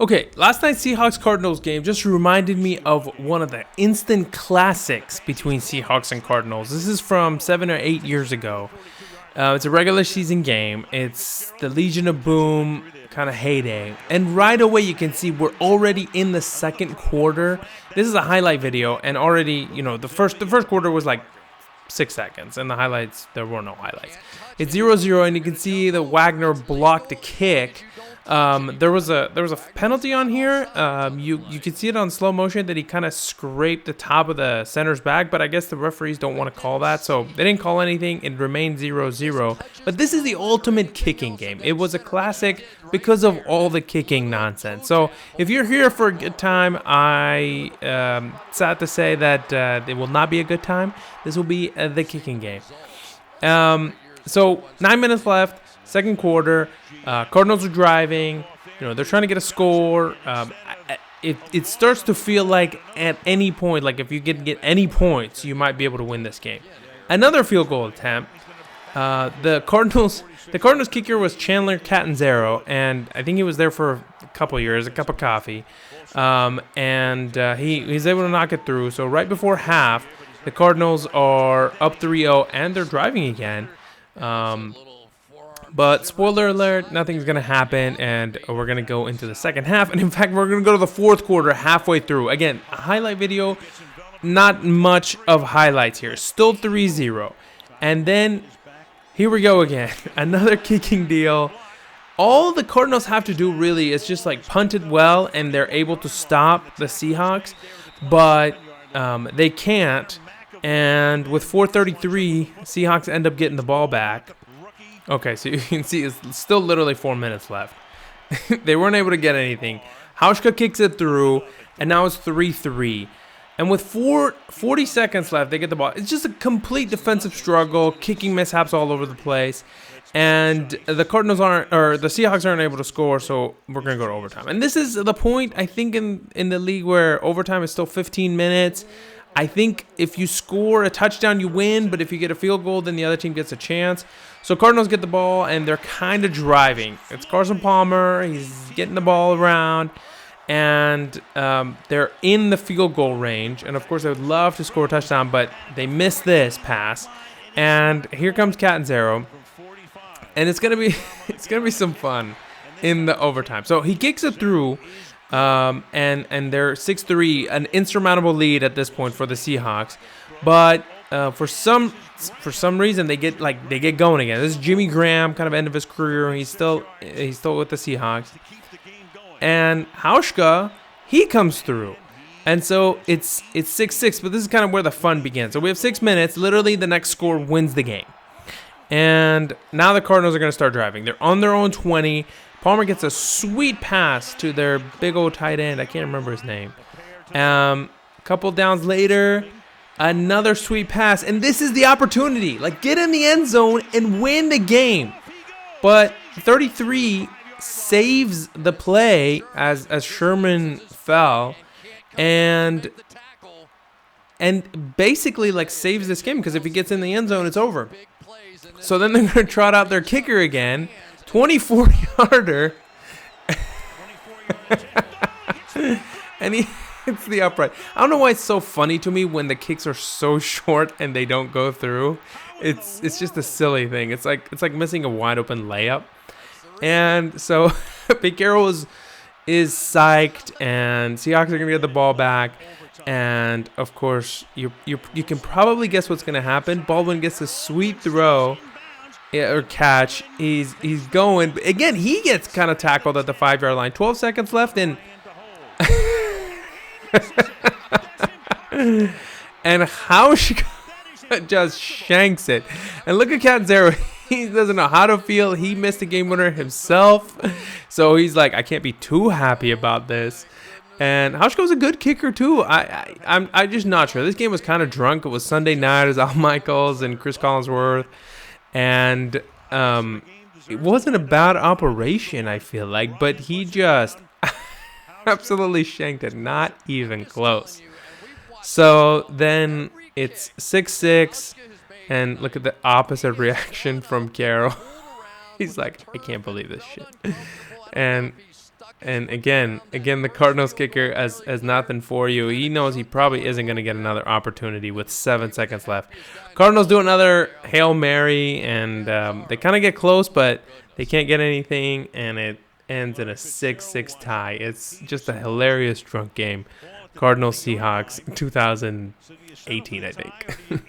Okay, last night's Seahawks Cardinals game just reminded me of one of the instant classics between Seahawks and Cardinals. This is from 7 or 8 years ago. It's a regular season game. It's the Legion of Boom kind of heyday. And right away you can see we're already in the second quarter. This is a highlight video, and already, the first quarter was like 6 seconds, and the highlights, there were no highlights. It's 0-0, and you can see that Wagner blocked a kick. There was a penalty on here. You can see it on slow motion that he kind of scraped the top of the center's back, but I guess the referees don't want to call that, so they didn't call anything. It remained 0-0. But this is the ultimate kicking game. It was a classic because of all the kicking nonsense. So if you're here for a good time, I sad to say that it will not be a good time. This will be the kicking game. So 9 minutes left. Second quarter, Cardinals are driving. They're trying to get a score. It starts to feel like at any point, like if you get any points, you might be able to win this game. Another field goal attempt. The Cardinals kicker was Chandler Catanzaro, and I think he was there for a couple years, a cup of coffee, and he's able to knock it through. So right before half, the Cardinals are up 3-0, and they're driving again. But spoiler alert, nothing's going to happen, and we're going to go into the second half. And in fact, we're going to go to the fourth quarter halfway through. Again, a highlight video, not much of highlights here. Still 3-0. And then, here we go again. Another kicking deal. All the Cardinals have to do really is just like punt it well, and they're able to stop the Seahawks. But they can't. And with 4:33, Seahawks end up getting the ball back. Okay, so you can see it's still literally 4 minutes left. They weren't able to get anything. Hauschka kicks it through, and now it's 3-3. And with 40 seconds left, they get the ball. It's just a complete defensive struggle, kicking mishaps all over the place. And the Seahawks aren't able to score, so we're going to go to overtime. And this is the point, I think, in the league where overtime is still 15 minutes. I think if you score a touchdown, you win, but if you get a field goal, then the other team gets a chance. So Cardinals get the ball, and they're kind of driving. It's Carson Palmer. He's getting the ball around, and they're in the field goal range. And, of course, they would love to score a touchdown, but they miss this pass. And here comes Catanzaro, and it's gonna be some fun in the overtime. So he kicks it through. And they're 6-3, an insurmountable lead at this point for the Seahawks, but for some reason they get going again. This is Jimmy Graham, kind of end of his career. He's still with the Seahawks, and Hauschka, he comes through, and so it's 6-6. But this is kind of where the fun begins. So we have 6 minutes. Literally, the next score wins the game, and now the Cardinals are going to start driving. They're on their own 20. Palmer gets a sweet pass to their big old tight end. I can't remember his name. Couple downs later, another sweet pass. And this is the opportunity. Get in the end zone and win the game. But 33 saves the play as Sherman fell. And basically, saves this game. Because if he gets in the end zone, it's over. So then they're going to trot out their kicker again. 24-yarder, and he hits the upright. I don't know why it's so funny to me when the kicks are so short and they don't go through. It's just a silly thing. It's like missing a wide open layup. And so Pete Carroll is psyched, and Seahawks are gonna get the ball back. And of course, you can probably guess what's gonna happen. Baldwin gets a sweet throw. Or catch. He's going. But again, he gets kind of tackled at the 5-yard line. 12 seconds left, and Hauschka just shanks it. And look at Catanzaro. He doesn't know how to feel. He missed a game winner himself, so he's like, I can't be too happy about this. And Hauschka was a good kicker too. I'm just not sure. This game was kind of drunk. It was Sunday night. It was Al Michaels and Chris Collinsworth. And it wasn't a bad operation, I feel like, but he just absolutely shanked it, not even close. So then it's 6-6, and look at the opposite reaction from Carroll. He's like, I can't believe this shit. And And again, the Cardinals kicker has nothing for you. He knows he probably isn't going to get another opportunity with 7 seconds left. Cardinals do another Hail Mary, and they kind of get close, but they can't get anything, and it ends in a 6-6 tie. It's just a hilarious drunk game. Cardinals Seahawks 2018, I think.